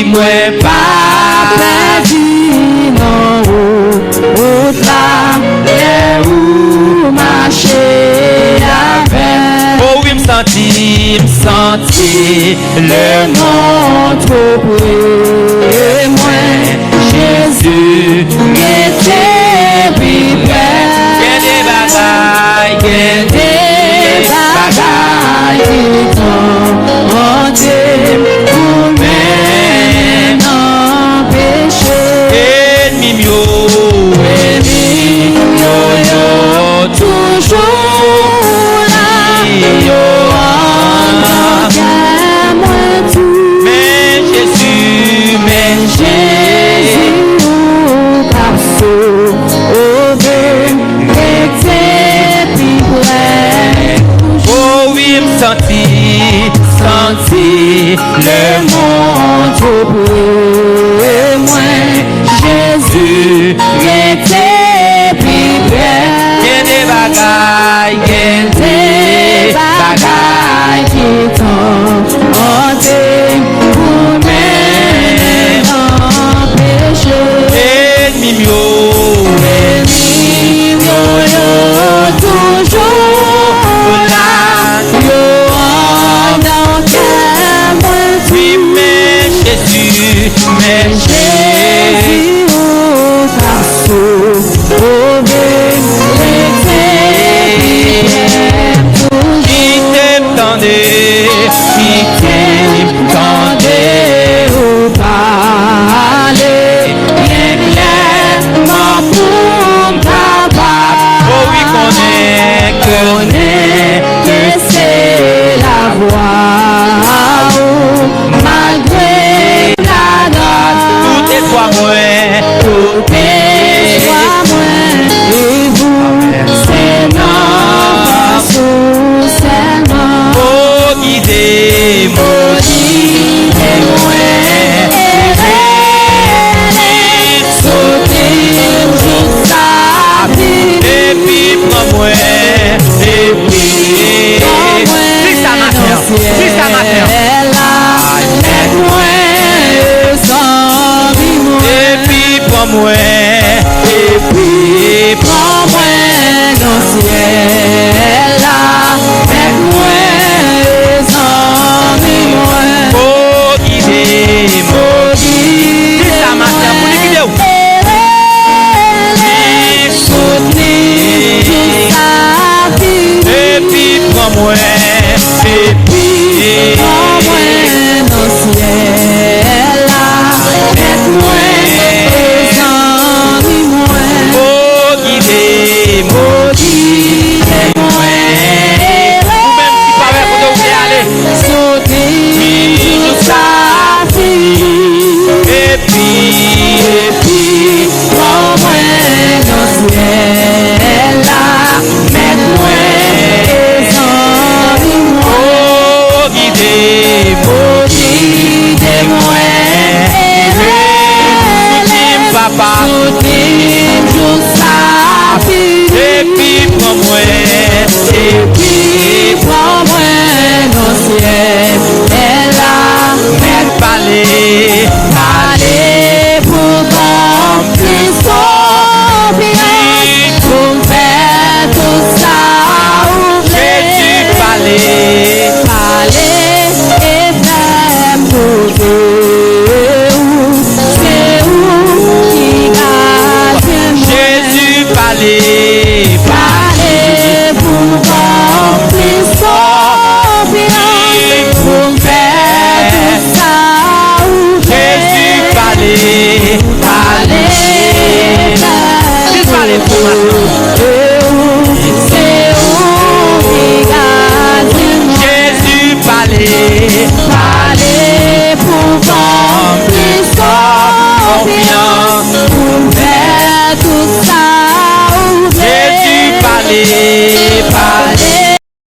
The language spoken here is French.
moi pas perdu non route là où marcher avec. Oh oui, me senti le monde trop près moi Jésus était plus près. Get des bagailles qui t'ont monté pour maintenant péché. Ennemi yo toujours là, yo en moi tout. mais Jésus par sauvé, était plus près. oh oui, me senti le monde trop près. Moi, Jésus était plus près. Get des bagailles qui t'ont hanté pour maintenant péché. ennemi yo toujours là, yo en dans oui, mais Jésus Jésus t'a sauvé, qui t'attendait au palais, bien clairement pour ta part. oh oui, connaît Que c'est la voix, oh, malgré la grâce. tout est toi moi Tout est toi moi et vous, c'est notre seulement. oh guidez Guidez-moi, sauter jusqu'à vie. et puis prends-moi et puis C'est ça ma terre, c'est ça ma terre. et puis prends-moi et puis Prends-moi dans le ciel là, mets-moi sans moi. oh guidez-moi c'est ça ma terre pour les vidéos Soutenir toute sa vie. et puis prends-moi et puis Prends-moi dans le ciel là, mets-moi sans moi. oh guidez-moi Guidez-moi, vous-même qui parlez pour de où aller soutenir toute sa vie. et puis Prends-moi dans le ciel là, mets-moi sans moi. oh guidez-moi Guidez-moi, papa soutenir toute sa vie. et puis prends-moi et puis Prends-moi dans le ciel là, parler allez pour remplir son bien, pour faire tout ça Jésus ouvrir. parler Allez et faire pour Dieu, c'est où qui garde Jésus parler Allez pour remplir son bien, pour faire tout ça ouvrir. Jésus parler Allez faire parler pour maintenant c'est où qui garde Jésus parler